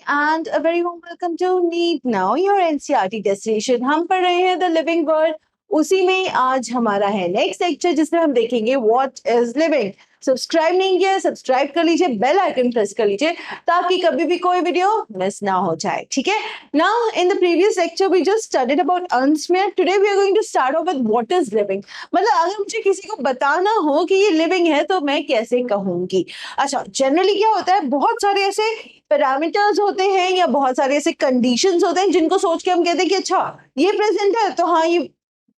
and a very warm welcome to Need Now, your NCERT destination. हम पढ़ रहे हैं द लिविंग वर्ल्ड. उसी में आज हमारा है नेक्स्ट लेक्चर जिसमें हम देखेंगे व्हाट इज लिविंग. सब्सक्राइब नहीं किया, सब्सक्राइब कर लीजिए, बेल आइकन प्रेस कर लीजिए ताकि कभी भी कोई वीडियो मिस ना हो जाए. ठीक है. Now in the previous lecture we just studied about Ernst Mayr. Today we are going to start off with what is living. मतलब अगर मुझे किसी को बताना हो कि ये लिविंग है तो मैं कैसे कहूंगी. अच्छा, जनरली क्या होता है, बहुत सारे ऐसे पैरामीटर्स होते हैं या बहुत सारे ऐसे कंडीशंस होते हैं जिनको सोच के हम कहते हैं कि अच्छा ये प्रेजेंट है तो हाँ ये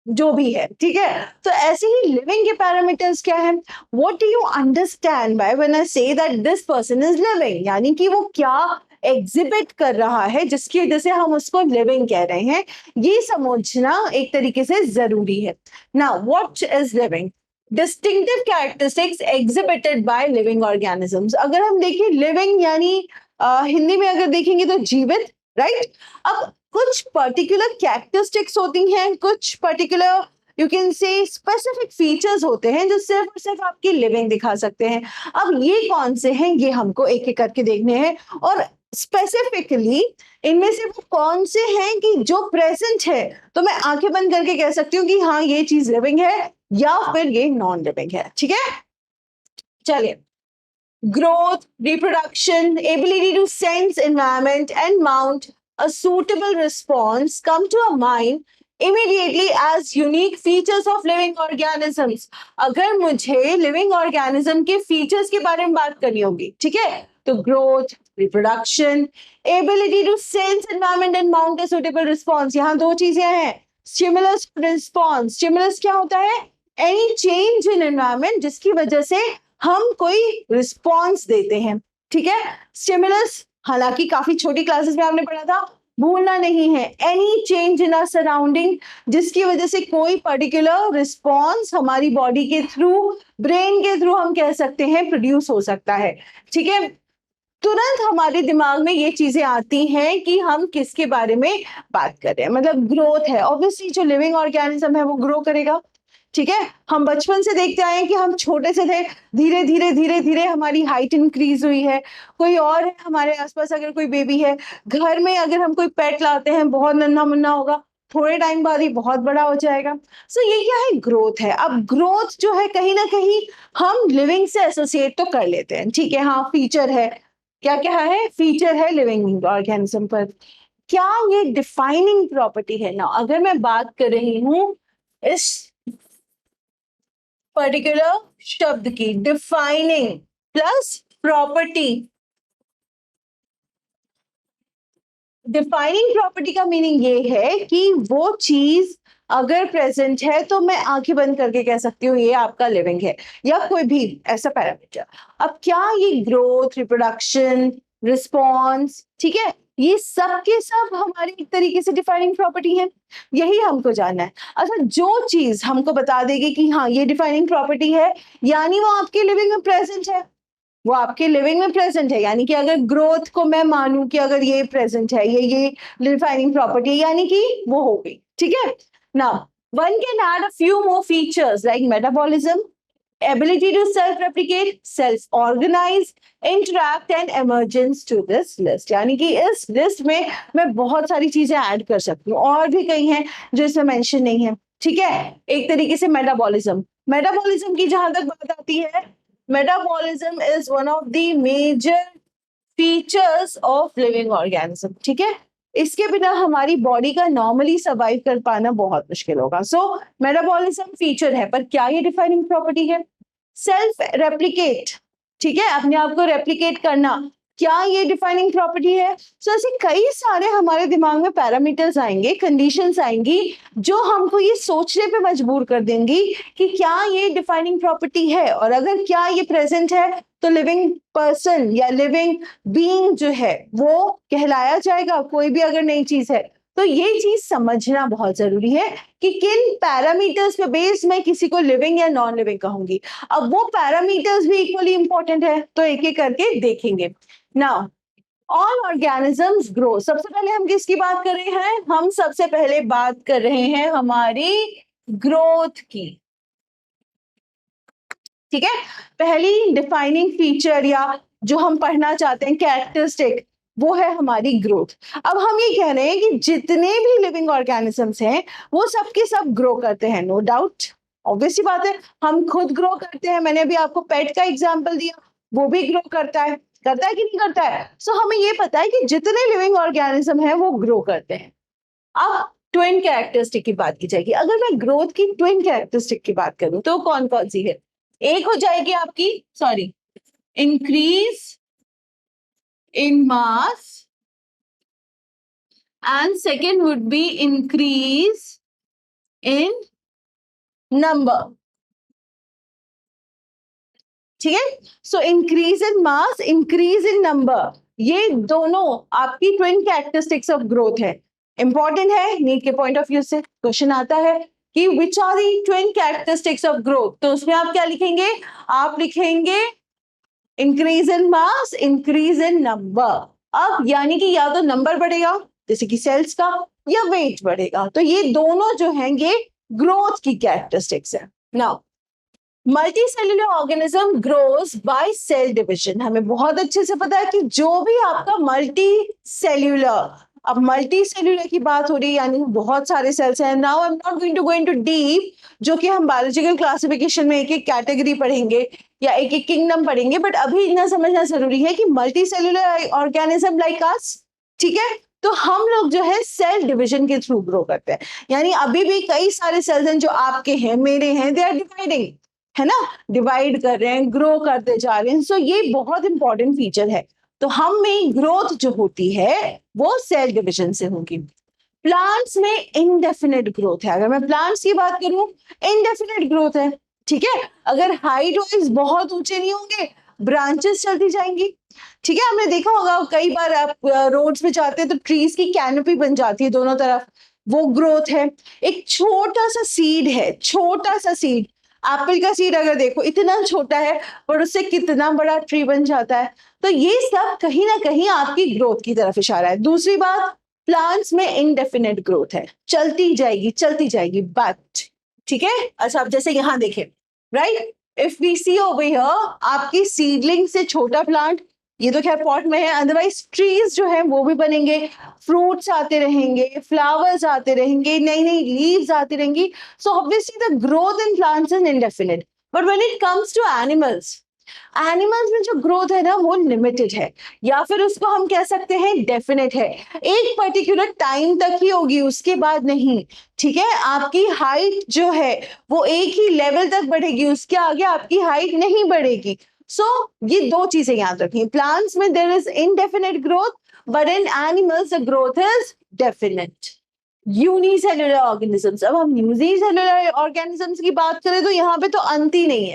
जो भी है. ठीक है. तो ऐसे ही लिविंग के पैरामीटर्स क्या है. What do you understand by when I say that this person is living. यानी कि वो क्या एग्जिबिट कर रहा है जिसकी वजह से हम उसको लिविंग कह रहे हैं. ये समझना एक तरीके से जरूरी है. Now what is living. Distinctive characteristics exhibited by living organisms. अगर हम देखें लिविंग यानी हिंदी में अगर देखेंगे तो जीवित, राइट. अब कुछ पर्टिकुलर कैरेक्टरिस्टिक्स होती हैं, कुछ particular you can say specific features होते हैं जो सिर्फ और सिर्फ आपकी लिविंग दिखा सकते हैं. अब ये कौन से हैं ये हमको एक एक करके देखने हैं और स्पेसिफिकली इनमें से वो कौन से हैं कि जो प्रेजेंट है तो मैं आंखें बंद करके कह सकती हूँ कि हाँ ये चीज लिविंग है या फिर ये नॉन लिविंग है. ठीक है. चलिए. Growth, reproduction, ability to sense environment and mount a suitable response come to our mind immediately as unique features of living organisms. अगर मुझे living organism के features के बारे में बात करनी होगी, ठीक है, तो growth, reproduction, ability to sense environment and mount a suitable response. यहाँ दो चीजें हैं. Stimulus, response. Stimulus क्या होता है? Any change in environment जिसकी वजह से हम कोई रिस्पॉन्स देते हैं. ठीक है. स्टिमुलस हालांकि काफी छोटी क्लासेस में आपने पढ़ा था, भूलना नहीं है. Any change in our surrounding जिसकी वजह से कोई पर्टिकुलर रिस्पॉन्स हमारी बॉडी के थ्रू, ब्रेन के थ्रू हम कह सकते हैं प्रोड्यूस हो सकता है. ठीक है. तुरंत हमारे दिमाग में ये चीजें आती हैं कि हम किसके बारे में बात कर रहे हैं. मतलब ग्रोथ है. ऑब्वियसली जो लिविंग ऑर्गेनिज्म है वो ग्रो करेगा. ठीक है. हम बचपन से देखते आए हैं कि हम छोटे से थे, धीरे धीरे धीरे धीरे हमारी हाइट इंक्रीज हुई है. कोई और है हमारे आसपास, अगर कोई बेबी है घर में, अगर हम कोई पेट लाते हैं बहुत नन्हा मुन्ना होगा, थोड़े टाइम बाद ही बहुत बड़ा हो जाएगा. सो ये क्या है, ग्रोथ है. अब ग्रोथ जो है कहीं ना कहीं हम लिविंग से एसोसिएट तो कर लेते हैं. ठीक है. हाँ फीचर है. क्या क्या है, फीचर है लिविंग ऑर्गेनिज्म पर. क्या ये डिफाइनिंग प्रॉपर्टी है ना. अगर मैं बात कर रही हूँ इस पर्टिकुलर शब्द की, defining plus property. Defining property का मीनिंग ये है कि वो चीज अगर प्रेजेंट है तो मैं आंखें बंद करके कह सकती हूँ ये आपका लिविंग है, या कोई भी ऐसा पैरामीटर. अब क्या ये ग्रोथ, रिप्रोडक्शन, रिस्पॉन्स, ठीक है, ये सब के सब हमारी एक तरीके से डिफाइनिंग प्रॉपर्टी है. यही हमको जानना है. अच्छा, जो चीज हमको बता देगी कि हाँ ये डिफाइनिंग प्रॉपर्टी है यानी वो आपके लिविंग में प्रेजेंट है, वो आपके लिविंग में प्रेजेंट है. यानी कि अगर ग्रोथ को मैं मानूं कि अगर ये प्रेजेंट है, ये डिफाइनिंग प्रॉपर्टी, यानी कि वो हो गई. ठीक है. Now one can add a few more features like metabolism, ability to self-replicate, self-organize, interact and emergence to this list. यानी कि इस लिस्ट में मैं बहुत सारी चीजें ऐड कर सकती हूँ, और भी कई हैं जो इसमें मेंशन नहीं है. ठीक है. एक तरीके से मेटाबॉलिज्म की जहां तक बात आती है, metabolism is one of the major features of living organism. ठीक है. इसके बिना हमारी बॉडी का नॉर्मली सर्वाइव कर पाना बहुत मुश्किल होगा. सो मेटाबॉलिज्म फीचर है, पर क्या ये डिफाइनिंग प्रॉपर्टी है. सेल्फ रेप्लिकेट, ठीक है, अपने आप को रेप्लिकेट करना, क्या ये डिफाइनिंग प्रॉपर्टी है. सो ऐसे कई सारे हमारे दिमाग में पैरामीटर्स आएंगे, कंडीशंस आएंगी जो हमको ये सोचने पे मजबूर कर देंगी कि क्या ये डिफाइनिंग प्रॉपर्टी है, और अगर क्या ये प्रेजेंट है तो लिविंग पर्सन या लिविंग बीइंग जो है वो कहलाया जाएगा. कोई भी अगर नई चीज है तो ये चीज समझना बहुत जरूरी है कि किन पैरामीटर्स पे बेस मैं किसी को लिविंग या नॉन लिविंग कहूंगी. अब वो पैरामीटर्स भी इक्वली इंपॉर्टेंट है, तो एक एक करके देखेंगे. Now all organisms grow. सबसे पहले हम किसकी बात कर रहे हैं, हम सबसे पहले बात कर रहे हैं हमारी ग्रोथ की. ठीक है. पहली डिफाइनिंग फीचर या जो हम पढ़ना चाहते हैं कैरेक्टरिस्टिक, वो है हमारी ग्रोथ। अब हम ये कह रहे हैं कि जितने भी लिविंग ऑर्गेनिजम्स हैं वो सब के सब ग्रो करते हैं, नो डाउट, ऑब्वियसली बात है। हम खुद ग्रो करते हैं, मैंने अभी आपको पेट का एग्जांपल दिया, वो भी ग्रो करता है कि नहीं करता है? सो हमें ये पता है कि जितने लिविंग ऑर्गेनिज्म हैं वो ग्रो करते हैं। अब ट्विन कैरेक्टरिस्टिक की बात की जाएगी। अगर मैं ग्रोथ की ट्विन कैरेक्टरिस्टिक की बात करूं तो कौन कौन सी है? एक हो जाएगी आपकी, sorry, increase in mass, and second would be increase in number. ठीक है, so increase in mass, increase in number, ये दोनों आपकी ट्विन कैरेक्टरिस्टिक्स ऑफ ग्रोथ है। इंपॉर्टेंट है, नीट के पॉइंट ऑफ व्यू से क्वेश्चन आता है कि which are the twin characteristics of growth, तो उसमें आप क्या लिखेंगे? आप लिखेंगे increase in mass, increase in number. अब यानी कि या तो नंबर बढ़ेगा जैसे कि सेल्स का, या वेट बढ़ेगा, तो ये दोनों जो हैं ये ग्रोथ की कैरेक्टरिस्टिक्स है। Now multi cellular organism grows by cell division. हमें बहुत अच्छे से पता है कि जो भी आपका मल्टी सेल्यूलर, अब मल्टी सेल्यूलर की बात हो रही है यानी बहुत सारे सेल्स हैं। Now I am not going to go into deep, जो कि हम बायोलॉजिकल क्लासिफिकेशन में एक एक कैटेगरी पढ़ेंगे या एक एक किंगडम पढ़ेंगे, बट अभी इतना समझना जरूरी है कि multi cellular organism like us, ठीक है, तो हम लोग जो है सेल डिवीजन के थ्रू ग्रो करते हैं। यानी अभी भी कई सारे सेल्स हैं जो आपके हैं, मेरे हैं, दे आर डिवाइडिंग, है ना, डिवाइड कर रहे हैं, ग्रो करते जा रहे हैं। सो ये बहुत इंपॉर्टेंट फीचर है। तो हम में ग्रोथ जो होती है वो सेल डिवीजन से होगी। प्लांट्स में इनडेफिनेट ग्रोथ है। अगर मैं प्लांट्स की बात करूं, इनडेफिनेट ग्रोथ है, ठीक है। अगर हाइट वाइज बहुत ऊंचे नहीं होंगे, ब्रांचेस चलती जाएंगी, ठीक है। हमने देखा होगा कई बार आप रोड्स पे जाते हैं तो ट्रीज की कैनोपी बन जाती है दोनों तरफ, वो ग्रोथ है। एक छोटा सा सीड है, छोटा सा सीड, एप्पल का सीड अगर देखो इतना छोटा है पर उससे कितना बड़ा ट्री बन जाता है। तो ये सब कहीं ना कहीं आपकी ग्रोथ की तरफ इशारा है। दूसरी बात, प्लांट्स में इनडेफिनेट ग्रोथ है, चलती जाएगी बट, ठीक है। अच्छा, आप जैसे यहाँ देखें, right, if we see over here, आपकी सीडलिंग से छोटा प्लांट, ये तो खैर पॉट में है, अदरवाइज ट्रीज जो है वो भी बनेंगे, फ्रूट्स आते रहेंगे, फ्लावर्स आते रहेंगे, नई नई लीव्स आती रहेंगी। So obviously the growth in plants is indefinite. But when it comes to animals, animals में जो ग्रोथ है ना वो लिमिटेड है, या फिर उसको हम कह सकते हैं डेफिनेट है। एक पर्टिकुलर टाइम तक ही होगी, उसके बाद नहीं, ठीक है। आपकी हाइट जो है वो एक ही लेवल तक बढ़ेगी, उसके आगे आपकी हाइट नहीं बढ़ेगी। सो ये दो चीजें याद रखिए, प्लांट्स में there is indefinite growth, but in animals the growth is definite. Unicellular organisms, अब हम यूनिसेल्युलर ऑर्गेनिजम्स की बात करें तो यहाँ पे तो अंत ही नहीं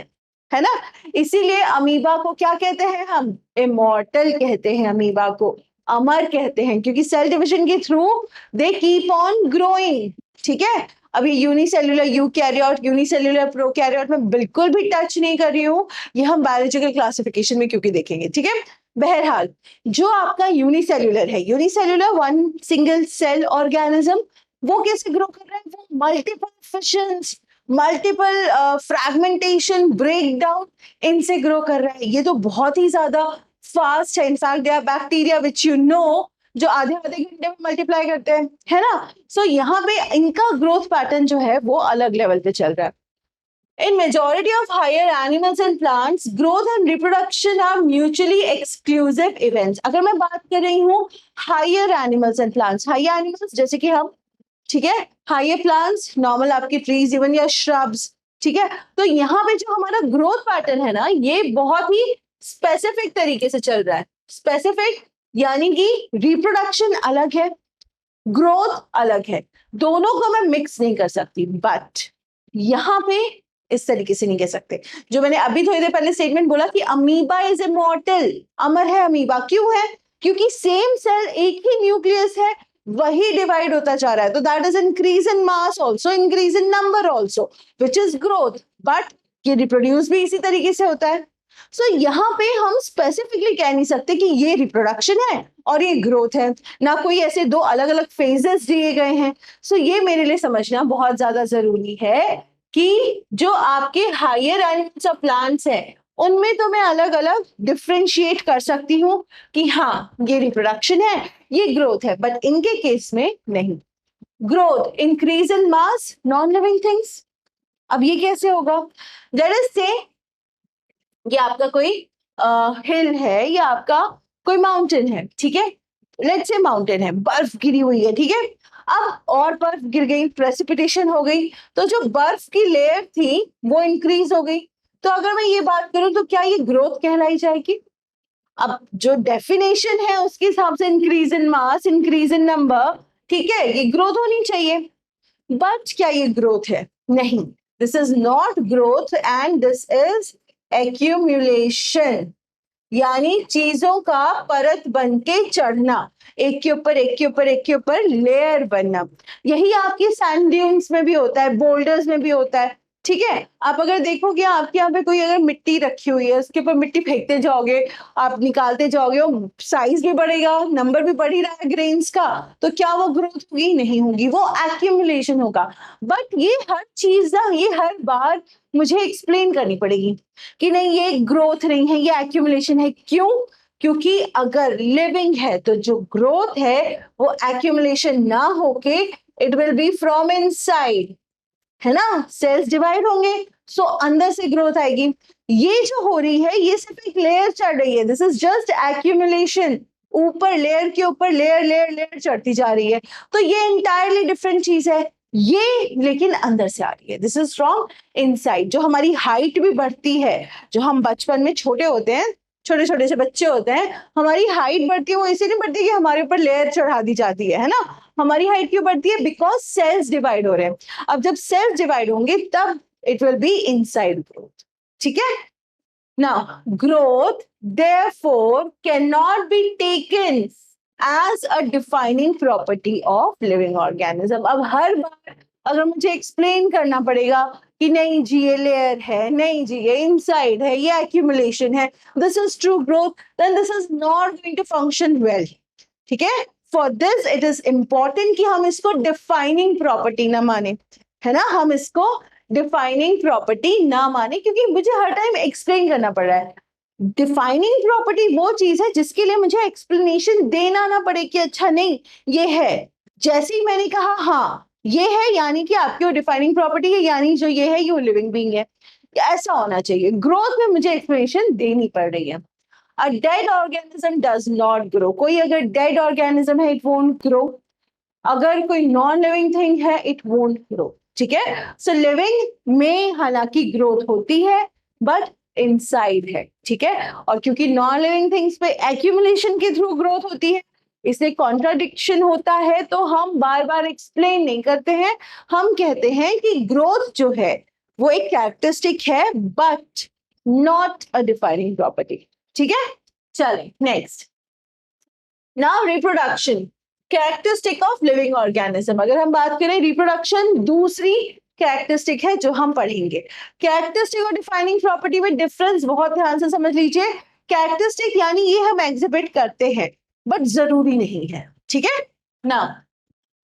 है ना। इसीलिए अमीबा को क्या कहते हैं हम? इमॉर्टल कहते हैं, अमीबा को अमर कहते हैं, क्योंकि सेल डिविजन के through they keep on growing, ठीक है। अभी यूनिसेल्युलर यूकैरियोट, यूनिसेल्युलर प्रोकैरियोट में बिल्कुल भी टच नहीं कर रही हूँ, ये हम बायोलॉजिकल क्लासिफिकेशन में क्योंकि देखेंगे, ठीक है। बहरहाल जो आपका यूनिसेल्युलर है, unicellular one single cell organism, वो कैसे ग्रो कर रहा है? वो multiple fissions, multiple fragmentation, breakdown, इनसे ग्रो कर रहा है। ये तो बहुत ही ज्यादा फास्ट है। In fact they are bacteria which you know जो आधे आधे घंटे में मल्टीप्लाई करते हैं, है ना। सो यहाँ पे इनका ग्रोथ पैटर्न जो है वो अलग लेवल पे चल रहा है। In majority of higher animals and plants, growth and reproduction are mutually exclusive events. अगर मैं बात कर रही हूँ higher animals and plants, higher animals जैसे कि हम, ठीक है, higher plants, normal आपके trees even या shrubs, ठीक है। तो यहाँ पे जो हमारा growth pattern है ना, ये बहुत ही specific तरीके से चल रहा है। Specific यानी कि reproduction अलग है, growth अलग है, दोनों को मैं mix नहीं कर सकती। But यहाँ पे इस तरीके से नहीं कह सकते। जो मैंने अभी थोड़ी देर पहले स्टेटमेंट बोला कि अमीबा इज इमॉर्टल, अमर है अमीबा, क्यों है? क्योंकि सेम सेल, एक ही न्यूक्लियस है, वही डिवाइड होता जा रहा है। तो that is increase in mass also, increase in number also, which is growth. But ये रिप्रोड्यूस भी इसी तरीके से होता है। सो यहाँ पे हम स्पेसिफिकली कह नहीं सकते कि ये रिप्रोडक्शन है और ये ग्रोथ है, ना कोई ऐसे दो अलग अलग फेजेस दिए गए हैं। सो ये मेरे लिए समझना बहुत ज्यादा जरूरी है कि जो आपके हायर एनिमल्स और प्लांट्स हैं उनमें तो मैं अलग अलग डिफ्रेंशिएट कर सकती हूँ कि हाँ ये रिप्रोडक्शन है, ये ग्रोथ है, बट इनके केस में नहीं। Growth, increase in mass, non living things. अब ये कैसे होगा? लेट अस से ये आपका कोई हिल है या आपका कोई माउंटेन है, ठीक है, लेट्स से माउंटेन है, बर्फ गिरी हुई है, ठीक है। अब और बर्फ गिर गई, प्रेसिपिटेशन हो गई, तो जो बर्फ की लेयर थी वो इंक्रीज हो गई। तो अगर मैं ये बात करूं तो क्या ये ग्रोथ कहलाई जाएगी? अब जो डेफिनेशन है उसके हिसाब से increase in mass, increase in number, ठीक है, ये ग्रोथ होनी चाहिए। बट क्या ये ग्रोथ है? नहीं, this is not growth and this is accumulation, यानी चीजों का परत बन के चढ़ना, एक के ऊपर एक के ऊपर एक के ऊपर लेयर बनना। यही आपके सैंड ड्यून्स में भी होता है, बोल्डर्स में भी होता है, ठीक है। आप अगर देखोगे आपके यहाँ पे कोई अगर मिट्टी रखी हुई है, उसके ऊपर मिट्टी फेंकते जाओगे, आप निकालते जाओगे, वो साइज भी बढ़ेगा, नंबर भी बढ़ ही रहा है ग्रेन्स का, तो क्या वो ग्रोथ होगी? नहीं होगी, वो एक्यूमुलेशन होगा। बट ये हर चीज ना, ये हर बार मुझे एक्सप्लेन करनी पड़ेगी कि नहीं ये ग्रोथ नहीं है, ये एक्यूमुलेशन है। क्यों? क्योंकि अगर लिविंग है तो जो ग्रोथ है वो एक्यूमुलेशन ना होके it will be from inside, है ना, सेल्स डिवाइड होंगे, सो अंदर से ग्रोथ आएगी। ये जो हो रही है ये सिर्फ एक लेयर चढ़ रही है, दिस इज जस्ट एक्यूमुलेशन, ऊपर लेयर के ऊपर लेयर लेयर लेयर चढ़ती जा रही है। तो ये इंटायरली डिफरेंट चीज है, ये लेकिन अंदर से आ रही है, दिस इज फ्रॉम इनसाइड। जो हमारी हाइट भी बढ़ती है, जो हम बचपन में छोटे होते हैं, छोटे छोटे से बच्चे होते हैं, हमारी हाइट बढ़ती है, वो इसी नहीं बढ़ती कि हमारे ऊपर लेयर चढ़ा दी जाती है ना। हमारी हाइट क्यों बढ़ती है? बिकॉज सेल्स डिवाइड हो रहे हैं। अब जब सेल्स डिवाइड होंगे तब it will be inside growth, ठीक है। Now growth therefore cannot be taken as a defining property of living organism। अब हर बार अगर मुझे एक्सप्लेन करना पड़ेगा कि नहीं जी ये लेयर है, नहीं जी ये इनसाइड है, ये एक्यूमुलेशन है, this is true growth, then this is not going to function well, ठीक है। For this it is important कि हम इसको डिफाइनिंग प्रॉपर्टी ना माने, है ना, हम इसको डिफाइनिंग प्रॉपर्टी ना माने, क्योंकि मुझे हर टाइम एक्सप्लेन करना पड़ रहा है। डिफाइनिंग प्रॉपर्टी वो चीज है जिसके लिए मुझे एक्सप्लेनेशन देना ना पड़े कि अच्छा नहीं ये है, जैसे ही मैंने कहा हाँ ये है, यानी कि आपकी वो डिफाइनिंग प्रॉपर्टी है, यानी जो ये है ये लिविंग बीइंग है, ऐसा होना चाहिए। ग्रोथ में मुझे एक्सप्लेनेशन देनी पड़ रही है। A dead organism does not grow। कोई अगर डेड ऑर्गेनिज्म है इट वोंट ग्रो, अगर कोई नॉन लिविंग थिंग है इट वोंट ग्रो, ठीक है। सो लिविंग में हालांकि ग्रोथ होती है बट इनसाइड है, ठीक है। और क्योंकि नॉन लिविंग थिंग्स पे एक्यूमुलेशन के थ्रू ग्रोथ होती है, इससे कॉन्ट्राडिक्शन होता है, तो हम बार बार एक्सप्लेन नहीं करते हैं, हम कहते हैं कि ग्रोथ जो है वो एक कैरेक्टरिस्टिक है but not a defining property, ठीक है। चलें next. Now reproduction, characteristic of living organism. अगर हम बात करें रिप्रोडक्शन दूसरी कैरेक्टरिस्टिक है जो हम पढ़ेंगे। कैरेक्टरिस्टिक और डिफाइनिंग प्रॉपर्टी में डिफरेंस बहुत ध्यान से समझ लीजिए। कैरेक्टरिस्टिक यानी ये हम एग्जिबिट करते हैं बट जरूरी नहीं है, ठीक है ना।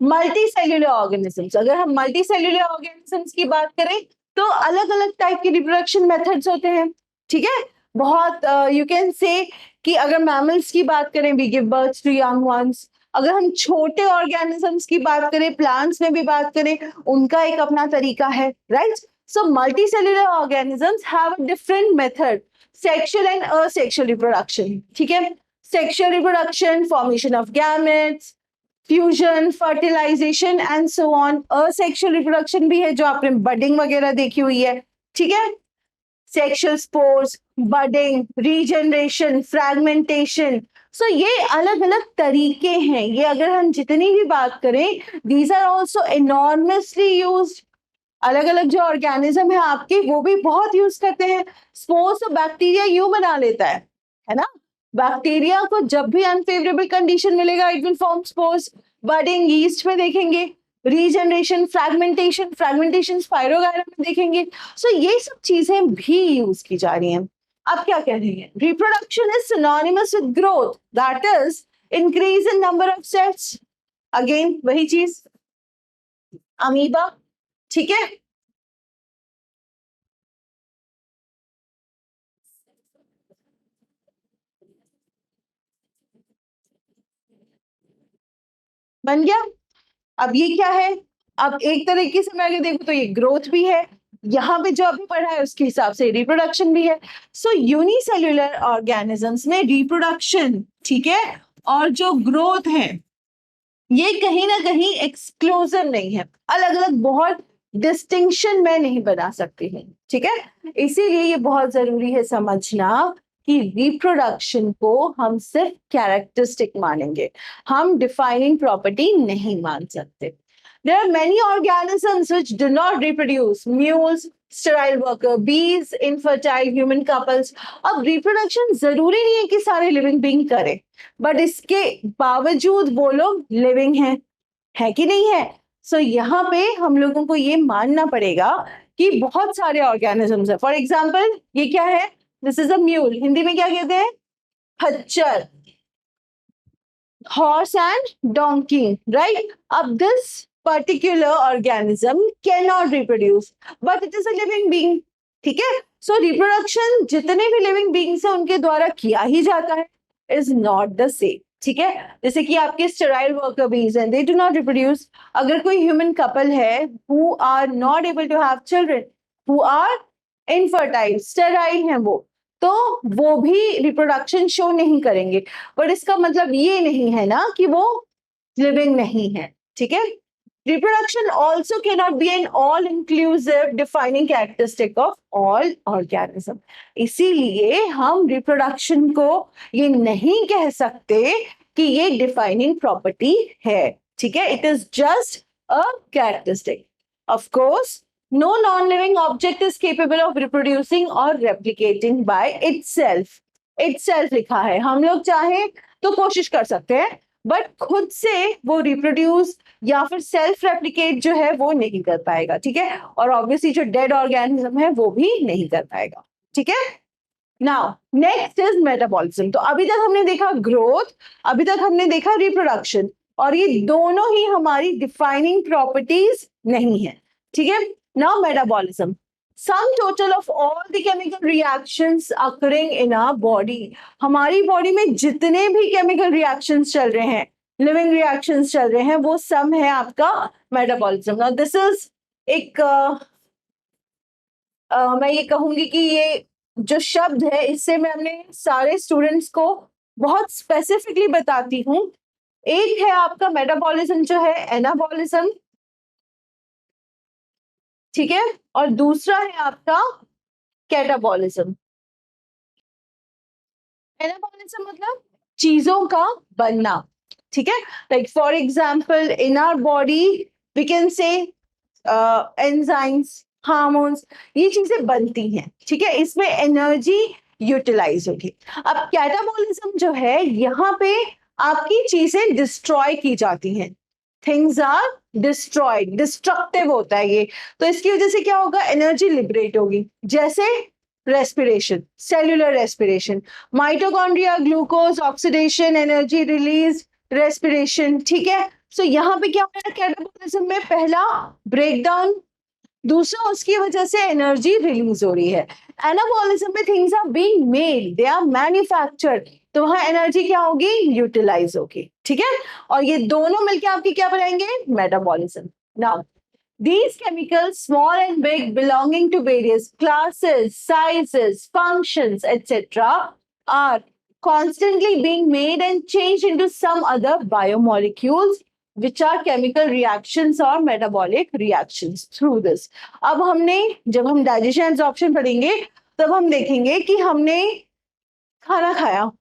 मल्टी सेल्यूलर ऑर्गेनिजम्स, अगर हम मल्टी सेल्यूलर ऑर्गेनिजम्स की बात करें तो अलग अलग टाइप के रिप्रोडक्शन मेथड्स होते हैं, ठीक है। बहुत यू कैन से कि अगर मैमल्स की बात करें we give birth to young ones, अगर हम छोटे ऑर्गेनिजम्स की बात करें, प्लांट्स में भी बात करें, उनका एक अपना तरीका है, right. So multi cellular organisms have a different method, sexual and asexual reproduction, ठीक है। Sexual reproduction, formation of gametes, fusion, fertilisation and so on. Asexual reproduction भी है जो आपने बडिंग वगैरह देखी हुई है, ठीक है। Sexual spores, budding, regeneration, fragmentation, so ये अलग अलग तरीके हैं। ये अगर हम जितनी भी बात करें these are also enormously used. अलग अलग जो ऑर्गेनिज्म है आपके वो भी बहुत यूज करते हैं। स्पोर्स और बैक्टीरिया यूं बना लेता है ना। बैक्टीरिया को जब भी अनफेवरेबल कंडीशन मिलेगा it will form spores. Budding yeast में देखेंगे, रीजनरेशन, फ्रैगमेंटेशन, फ्रैगमेंटेशन स्पाइरोगायरा में देखेंगे। सो ये सब चीजें भी यूज की जा रही हैं। अब क्या कह रही है? Reproduction is synonymous with growth, that is increase in number of cells. Again वही चीज, अमीबा, ठीक है। बन गया। अब ये क्या है, अब एक तरीके से मैं अगर देखूं तो ये ग्रोथ भी है, यहाँ पे जो अभी पढ़ा है उसके हिसाब से रिप्रोडक्शन भी है। सो यूनिसेल्युलर ऑर्गेनिजम्स में रिप्रोडक्शन, ठीक है, और जो ग्रोथ है ये कहीं ना कहीं एक्सक्लूसिव नहीं है, अलग अलग बहुत डिस्टिंक्शन मैं नहीं बना सकती हूँ, ठीक है। इसीलिए ये बहुत जरूरी है समझना कि रिप्रोडक्शन को हम सिर्फ कैरेक्टरिस्टिक मानेंगे, हम डिफाइनिंग प्रॉपर्टी नहीं मान सकते। There are many organisms which do not reproduce. Mules, sterile worker bees, infertile human couples. अब रिप्रोडक्शन जरूरी नहीं है कि सारे लिविंग बीइंग करें, बट इसके बावजूद वो लोग लिविंग हैं, है कि नहीं है। सो यहाँ पे हम लोगों को ये मानना पड़ेगा कि बहुत सारे ऑर्गेनिजम्स है। फॉर एग्जाम्पल ये क्या है, this is a mule, Hindi में क्या कहते हैं, खच्चर, horse and donkey, right? Ab this particular organism cannot reproduce, but it is a living being, ठीक है। सो रिप्रोडक्शन जितने भी लिविंग बीइंग्स हैं उनके द्वारा किया ही जाता है, इज नॉट द सेम, ठीक है। जैसे कि आपके स्टेराइल वर्कर बीज हैं, दे डू नॉट रिप्रोड्यूस। अगर कोई ह्यूमन कपल है who are not able to have children, who are infertile, sterile हैं वो भी रिप्रोडक्शन शो नहीं करेंगे, बट इसका मतलब ये नहीं है ना कि वो लिविंग नहीं है, ठीक है। Reproduction also cannot be an all inclusive defining characteristic of all organism. इसीलिए हम रिप्रोडक्शन को ये नहीं कह सकते कि ये डिफाइनिंग प्रॉपर्टी है, ठीक है। It is just a characteristic. Of course no non-living object is capable of reproducing or replicating by itself. itself लिखा है, हम लोग चाहे तो कोशिश कर सकते हैं, बट खुद से वो रिप्रोड्यूस या फिर सेल्फ रेप्लिकेट जो है वो नहीं कर पाएगा, ठीक है। और ऑब्वियसली जो डेड ऑर्गेनिज्म है वो भी नहीं कर पाएगा, ठीक है। Now next is metabolism. तो अभी तक हमने देखा ग्रोथ, अभी तक हमने देखा रिप्रोडक्शन, और ये दोनों ही हमारी डिफाइनिंग प्रॉपर्टीज नहीं है, ठीक है। Now metabolism, sum total of all the chemical reactions occurring in our body. हमारी बॉडी में जितने भी केमिकल रिएक्शंस चल रहे हैं, लिविंग रिएक्शंस चल रहे हैं, वो सम है आपका मेटाबॉलिज्म। नाउ दिस इज एक मैं ये कहूंगी कि ये जो शब्द है इससे मैं अपने सारे स्टूडेंट्स को बहुत स्पेसिफिकली बताती हूँ। एक है आपका मेटाबॉलिज्म जो है एनाबॉलिज्म, ठीक है, और दूसरा है आपका कैटाबॉलिज्म। एनाबॉलिज्म मतलब चीजों का बनना, ठीक है। Like for example in our body we can say enzymes, hormones, ये चीजें बनती हैं, ठीक है, इसमें एनर्जी यूटिलाइज होगी। अब कैटाबॉलिज्म जो है यहाँ पे आपकी चीजें डिस्ट्रॉय की जाती हैं, थिंग्स आर डिस्ट्रॉयड, डिस्ट्रक्टिव होता है ये। तो इसकी वजह से क्या होगा, एनर्जी लिबरेट होगी, जैसे respiration, cellular respiration, mitochondria, glucose oxidation, energy release, respiration, ठीक है। सो यहाँ पे क्या हो रहा है कैटाबॉलिज्म में, पहला ब्रेकडाउन, दूसरा उसकी वजह से एनर्जी रिलीज हो रही है। एनाबॉलिज्म में things are being made, they are manufactured, तो वहां एनर्जी क्या होगी, यूटिलाइज होगी, ठीक है। और ये दोनों मिलके आपकी क्या बनाएंगे, metabolism. Now these chemicals, small and big, belonging to various classes, sizes, functions, etc., are constantly being made and changed into some other biomolecules, which are chemical reactions or metabolic reactions through this. अब हमने जब हम digestion absorption पढ़ेंगे तब हम देखेंगे कि हमने खाना खाया,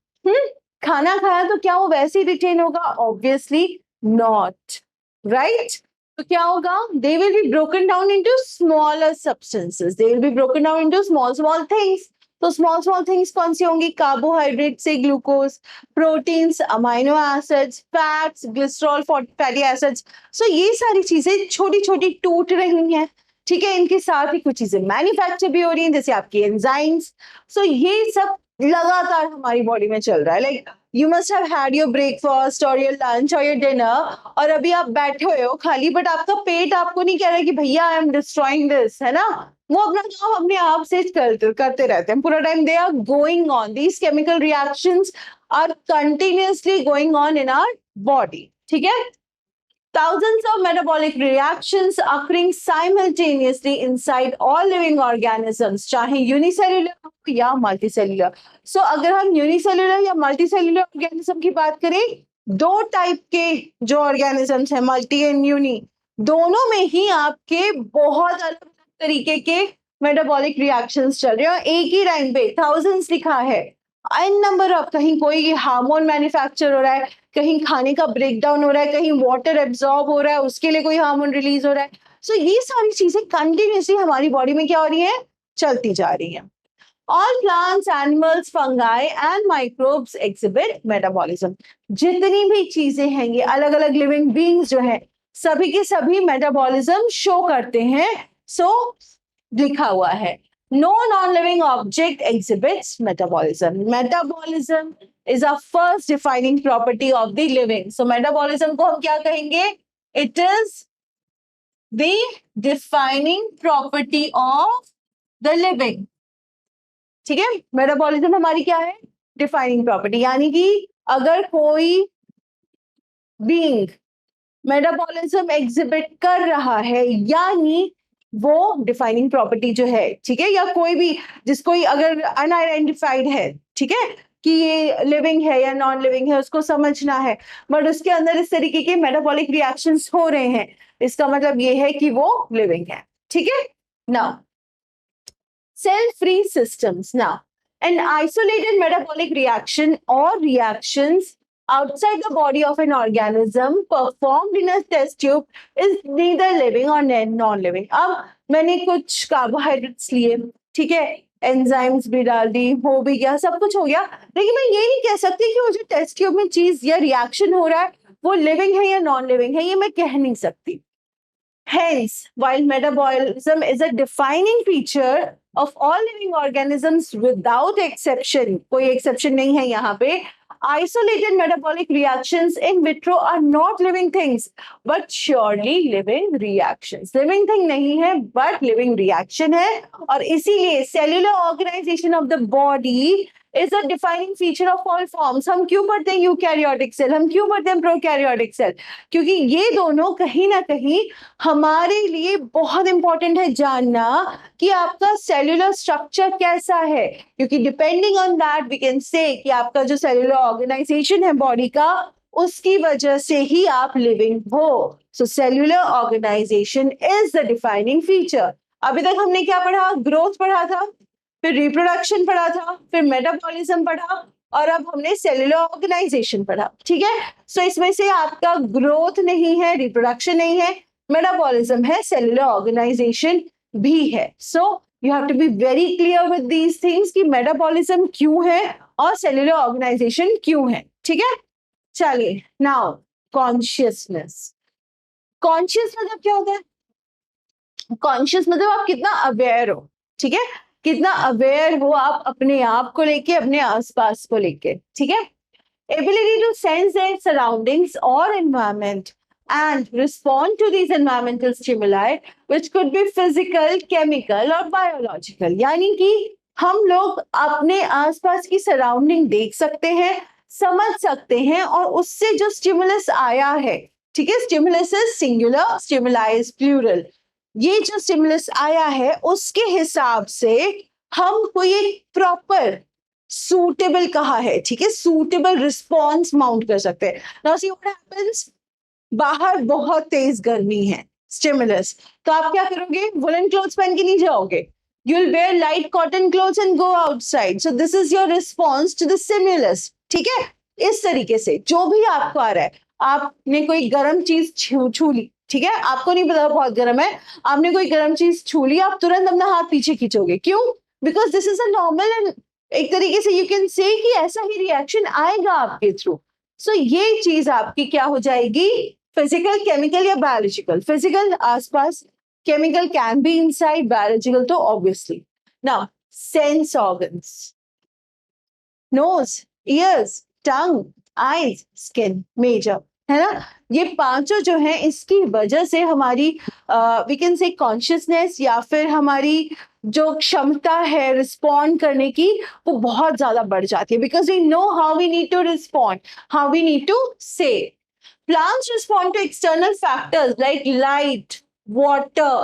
खाना खाया तो क्या वो वैसे ही रिटेन होगा, ऑब्वियसली नॉट, राइट। तो क्या होगा, they will be broken down into smaller substances, they will be broken down into small small things. तो स्मॉल स्मॉल थिंग्स कौन सी होंगी, कार्बोहाइड्रेट से glucose, proteins, amino acids, fats, glycerol, fatty acids. So ये सारी चीजें छोटी छोटी टूट रही हैं, ठीक है। इनके साथ ही कुछ चीजें मैन्युफैक्चर भी हो रही हैं, जैसे आपकी एंजाइम्स। सो ये सब लगातार हमारी बॉडी में चल रहा है। Like you must have had your breakfast और योर लंच और योर डिनर, और अभी आप बैठे हुए हो खाली, बट आपका पेट आपको नहीं कह रहा है कि भैया आई एम डिस्ट्रॉइंग दिस, है ना। वो अपना काम अपने आप से करते रहते हैं पूरा time. They are going on, these chemical reactions are continuously going on in our body, ठीक है। thousands of metabolic reactions occurring simultaneously inside all living organisms, चाहे यूनिसेल्युलर हो या मल्टीसेल्युलर. सो अगर हम यूनिसेल्युलर या मल्टीसेल्युलर ऑर्गेनिज्म की बात करें, दो टाइप के जो ऑर्गेनिजम्स हैं, मल्टी एंड यूनी, दोनों में ही आपके बहुत अलग तरीके के मेटाबॉलिक रिएक्शंस चल रहे हैं. एक ही टाइम पे थाउजेंड्स लिखा है, एन नंबर ऑफ, कहीं कोई हार्मोन मैन्युफैक्चर हो रहा है, कहीं खाने का ब्रेकडाउन हो रहा है, कहीं वाटर एब्जॉर्ब हो रहा है, उसके लिए कोई हार्मोन रिलीज हो रहा है. सो ये सारी चीजें कंटिन्यूसली हमारी बॉडी में क्या हो रही है, चलती जा रही है. All plants, animals, fungi and microbes exhibit metabolism. जितनी भी चीजें हैं, ये अलग अलग लिविंग बींग्स जो है, सभी के सभी मेटाबॉलिज्म शो करते हैं. सो लिखा हुआ है, no non-living object exhibits metabolism. Metabolism is a first defining property of the living. So metabolism को हम क्या कहेंगे? It is the defining property of the living. ठीक है, मेटाबॉलिज्म हमारी क्या है, डिफाइनिंग प्रॉपर्टी. यानी कि अगर कोई बीइंग मेटाबॉलिज्म एग्जिबिट कर रहा है, यानी वो डिफाइनिंग प्रॉपर्टी जो है, ठीक है, या कोई भी जिसको अगर अनआइडेंटिफाइड है, ठीक है, कि ये लिविंग है या नॉन लिविंग है, उसको समझना है, बट उसके अंदर इस तरीके के मेटाबॉलिक रिएक्शंस हो रहे हैं, इसका मतलब ये है कि वो लिविंग है. ठीक है. Now cell-free systems. Now, an isolated metabolic reaction or reactions outside the body of an organism performed in a test tube is neither living or non-living. अब मैंने कुछ कार्बोहाइड्रेट्स लिए, ठीक है, एंजाइम्स भी डाल दी, हो भी गया, सब कुछ हो गया, लेकिन मैं ये नहीं कह सकती कि वो जो टेस्ट ट्यूब में चीज या रिएक्शन हो रहा है वो लिविंग है या नॉन लिविंग है, ये मैं कह नहीं सकती. Hence, while metabolism is a defining feature of all living organisms without exception, कोई exception नहीं है यहाँ पे, isolated metabolic reactions in vitro are not living things, but surely living reactions. Living thing नहीं है, but living reaction है, और इसीलिए cellular organization of the body is a defining feature of all forms. हम क्यों पढ़ते हैं यूकैरियोटिक सेल, हम क्यों पढ़ते हैं प्रोकैरियोटिक सेल? क्योंकि ये दोनों कहीं ना कहीं हमारे लिए बहुत इंपॉर्टेंट है जानना कि आपका सेल्यूलर स्ट्रक्चर कैसा है, क्योंकि depending on that we can say कि आपका जो सेल्यूलर ऑर्गेनाइजेशन है बॉडी का, उसकी वजह से ही आप लिविंग हो. So cellular organisation is the defining feature. अभी तक हमने क्या पढ़ा? ग्रोथ पढ़ा था, फिर रिप्रोडक्शन पढ़ा था, फिर मेटाबॉलिज्म पढ़ा, और अब हमने सेल्यूलर ऑर्गेनाइजेशन पढ़ा. ठीक है. सो इसमें से आपका ग्रोथ नहीं है, रिप्रोडक्शन नहीं है, मेटाबॉलिज्म है, सेल्यूलर ऑर्गेनाइजेशन भी है. So you have to be very clear with these things कि मेटाबॉलिज्म क्यों है और सेल्यूलर ऑर्गेनाइजेशन क्यों है. ठीक है. चलिए, नाउ कॉन्शियसनेस. कॉन्शियस मतलब क्या होता है? कॉन्शियस मतलब आप कितना अवेयर हो. ठीक है. कितना अवेयर हो आप अपने आप को लेके, अपने आसपास को लेके. ठीक है. Ability to sense their surroundings और environment and respond to these environmental stimuli which could be physical, chemical और biological. यानी कि हम लोग अपने आसपास की सराउंडिंग देख सकते हैं, समझ सकते हैं, और उससे जो स्टिमुलस आया है, ठीक है, stimulus is singular, stimuli is plural, ये जो स्टिमुलस आया है उसके हिसाब से हम कोई एक प्रॉपर सूटेबल कहा है, ठीक है, सूटेबल रिस्पॉन्स माउंट कर सकते हैं. नाउ सी व्हाट हैपेंस, बाहर बहुत तेज गर्मी है, स्टिमुलस, तो आप क्या करोगे? वुलन क्लोथ्स पहन के नहीं जाओगे, you will wear light cotton clothes and go outside. So this is your response to the stimulus. ठीक है. इस तरीके से जो भी आपको आ रहा है, आपने कोई गर्म चीज छू ली, ठीक है, आपको नहीं पता बहुत गर्म है, आपने कोई गर्म चीज छू ली, आप तुरंत अपना हाथ पीछे खींचोगे. क्यों? Because this is a normal, and एक तरीके से यू कैन से कि ऐसा ही रिएक्शन आएगा आपके थ्रू. सो ये चीज आपकी क्या हो जाएगी? फिजिकल, केमिकल या बायोलॉजिकल. फिजिकल आसपास, chemical can be inside, biological तो obviously. Now sense organs, nose, ears, tongue, eyes, skin, major, है ना, ये पांचों जो हैं इसकी वजह से हमारी वी कैन से कॉन्शियसनेस या फिर हमारी जो क्षमता है रिस्पॉन्ड करने की वो बहुत ज्यादा बढ़ जाती है. Because we know how we need to respond, how we need to say. Plants respond to external factors like light, water,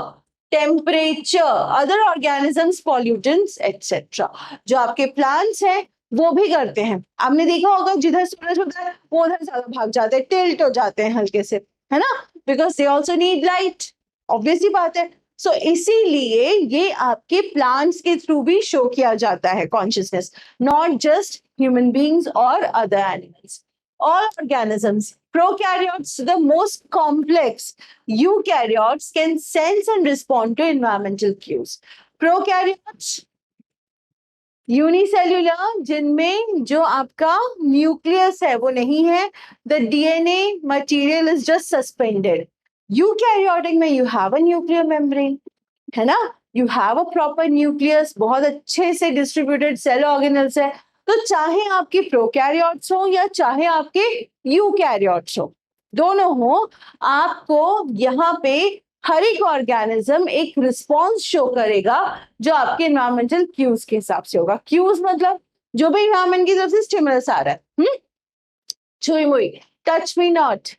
temperature, other organisms, pollutants, etc. जो आपके plants हैं वो भी करते हैं. आपने देखा होगा जिधर सूरज होता है वो उधर ज्यादा भाग जाते हैं, टिल्ट हो जाते हैं हल्के से, है ना, because they also need light. Obviously बात है. सो इसीलिए ये आपके प्लांट्स के थ्रू भी शो किया जाता है consciousness, not just human beings और other animals. All organisms, prokaryotes to the most complex, eukaryotes can sense and respond to environmental cues. Prokaryotes unicellular, जिनमें जो आपका न्यूक्लियस है वो नहीं है, the DNA material is just suspended. Eukaryotic में you have a nuclear membrane, है ना, you have a proper nucleus, बहुत अच्छे से डिस्ट्रीब्यूटेड सेल ऑर्गेनल्स है. तो चाहे आपके प्रोकैरियोट्स हो या चाहे आपके यूकैरियोट्स हो, दोनों हो, आपको यहाँ पे हर एक ऑर्गेनिज्म एक रिस्पॉन्स शो करेगा जो आपके एनवायरमेंटल क्यूज के हिसाब से होगा. क्यूज मतलब जो भी एनवायरमेंट की तरफ से स्टिमुलस आ रहा है. छुई मुई, टच मी नॉट,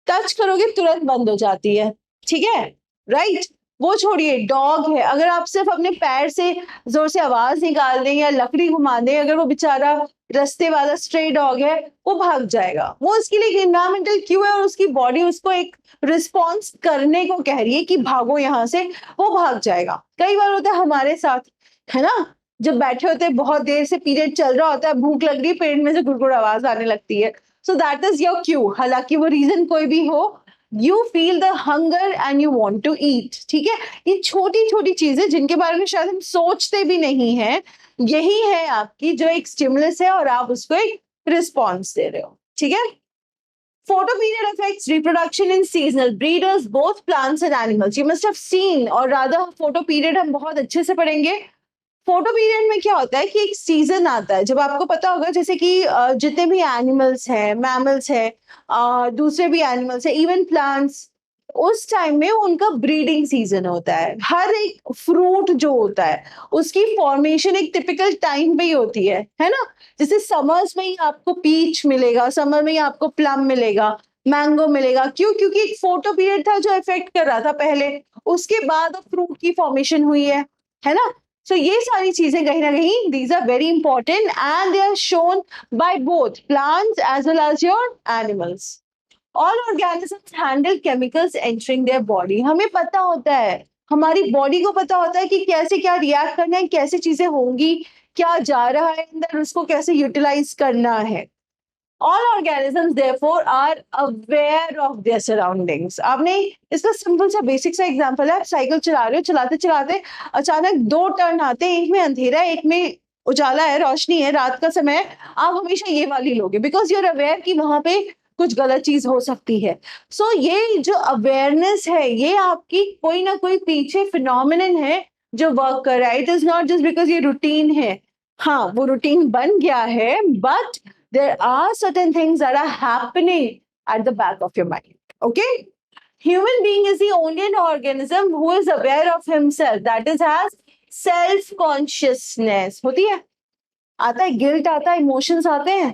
टच करोगे तुरंत बंद हो जाती है, ठीक है, राइट. वो छोड़िए, डॉग है, अगर आप सिर्फ अपने पैर से जोर से आवाज निकाल दें या लकड़ी घुमा दें, अगर वो बेचारा रास्ते वाला स्ट्रे डॉग है वो भाग जाएगा. वो उसके लिए एनवायरमेंटल क्यू है और उसकी बॉडी उसको एक रिस्पॉन्स करने को कह रही है कि भागो यहाँ से, वो भाग जाएगा. कई बार होता है हमारे साथ, है ना, जब बैठे होते हैं बहुत देर से पीरियड चल रहा होता है, भूख लग रही है, पेट में से गुड़गुड़ आवाज आने लगती है. So that is your cue. हालांकि वो रीजन कोई भी हो, you feel the hunger and you want to eat. ठीक है, ये छोटी छोटी चीजें जिनके बारे में शायद हम सोचते भी नहीं है, यही है आपकी जो एक स्टिमुलस है और आप उसको एक रिस्पॉन्स दे रहे हो. ठीक है. Photoperiod affects reproduction in seasonal breeders, both plants and animals. You must have seen, और rather photoperiod हम बहुत अच्छे से पढ़ेंगे. फोटोपीरियड में क्या होता है कि एक सीजन आता है, जब आपको पता होगा जैसे कि जितने भी एनिमल्स हैं, मैमल्स हैं, दूसरे भी एनिमल्स हैं, इवन प्लांट्स, उस टाइम में उनका ब्रीडिंग सीजन होता है. हर एक फ्रूट जो होता है उसकी फॉर्मेशन एक टिपिकल टाइम पे ही होती है ना. जैसे समर्स में ही आपको पीच मिलेगा, समर में ही आपको प्लम मिलेगा, मैंगो मिलेगा. क्यों? क्योंकि एक फोटो पीरियड था जो इफेक्ट कर रहा था पहले, उसके बाद फ्रूट की फॉर्मेशन हुई है ना. So ये सारी चीजें कहीं ना कहीं these are very important and they are shown by both plants as well as your animals. All organisms handle chemicals entering their body. हमें पता होता है, हमारी बॉडी को पता होता है कि कैसे क्या रिएक्ट करना है, कैसे चीजें होंगी, क्या जा रहा है अंदर, उसको कैसे यूटिलाइज करना है. All organisms therefore are aware of their surroundings. आपने इसका सिंपल सा बेसिक सा एग्जांपल है, आप साइकिल चला रहे हो, चलाते चलाते अचानक दो टर्न आते हैं, एक में अंधेरा है, एक में उजाला है, रोशनी है, रात का समय है, आप हमेशा ये वाली लोगे बिकॉज यू आर अवेयर कि वहां पे कुछ गलत चीज हो सकती है. सो ये जो अवेयरनेस है, ये आपकी कोई ना कोई पीछे फिनोमिनन है जो वर्क कर रहा है. It is not just because ये रूटीन है. हाँ, वो रूटीन बन गया है, but there are certain things that are happening at the back of your mind. Okay? Human being is the only organism who is aware of himself, that is has self consciousness. होती है, आता है, guilt आता है, emotions आते हैं,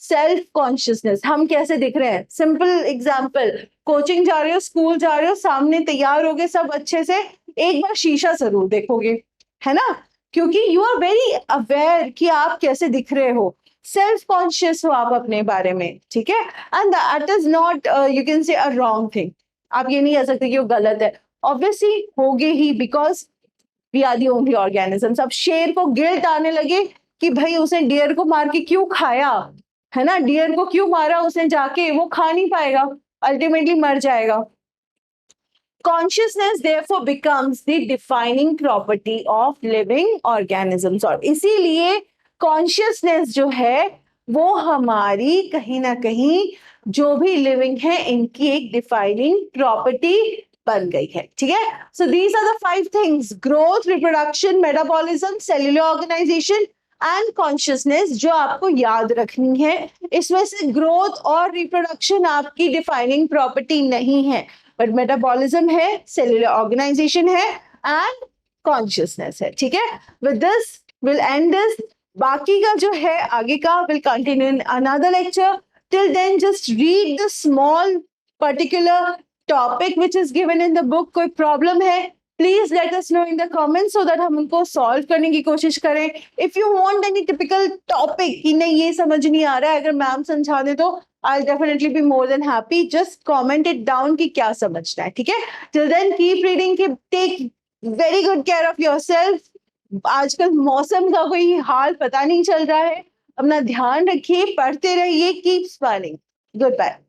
self consciousness. हम कैसे दिख रहे हैं? सिंपल एग्जांपल, कोचिंग जा रहे हो, स्कूल जा रहे हो, सामने तैयार हो गए सब अच्छे से, एक बार शीशा जरूर देखोगे, है ना, क्योंकि यू आर वेरी अवेयर कि आप कैसे दिख रहे हो, सेल्फ कॉन्शियस हो आप अपने बारे में. ठीक है, and that is not you can say a wrong thing. आप ये नहीं कह सकते कि वो गलत है, ऑब्वियसली होगे ही, because we are the only organisms. अब शेर को गिल्ट आने लगे कि भाई उसने डियर को मार के क्यों खाया, है ना, डियर को क्यों मारा उसने जाके, वो खा नहीं पाएगा, अल्टीमेटली मर जाएगा. Consciousness therefore becomes the defining property of living organisms. और इसीलिए कॉन्शियसनेस जो है वो हमारी कहीं ना कहीं जो भी लिविंग है इनकी एक डिफाइनिंग प्रॉपर्टी बन गई है. ठीक है. So these are the 5 things: growth, reproduction, metabolism, cellular organisation and consciousness, जो आपको याद रखनी है. इसमें से ग्रोथ और रिप्रोडक्शन आपकी डिफाइनिंग प्रॉपर्टी नहीं है, बट मेटाबॉलिज्म है, सेल्यूलर ऑर्गेनाइजेशन है एंड कॉन्शियसनेस है. ठीक है. With this will and this. बाकी का जो है आगे का will continue in another lecture. till then just read the small particular topic which is given in the book. कोई problem है, please let us know in the comments so that हम उनको solve करने की कोशिश करें. If you want any typical topic कि नहीं ये समझ नहीं आ रहा है, अगर मैम समझा दे तो I'll definitely be more than happy. Just comment it down कि क्या समझना है, ठीक है? Till then keep reading, take very good care of yourself. आजकल मौसम का कोई हाल पता नहीं चल रहा है. अपना ध्यान रखिए, पढ़ते रहिए, keep smiling. Goodbye.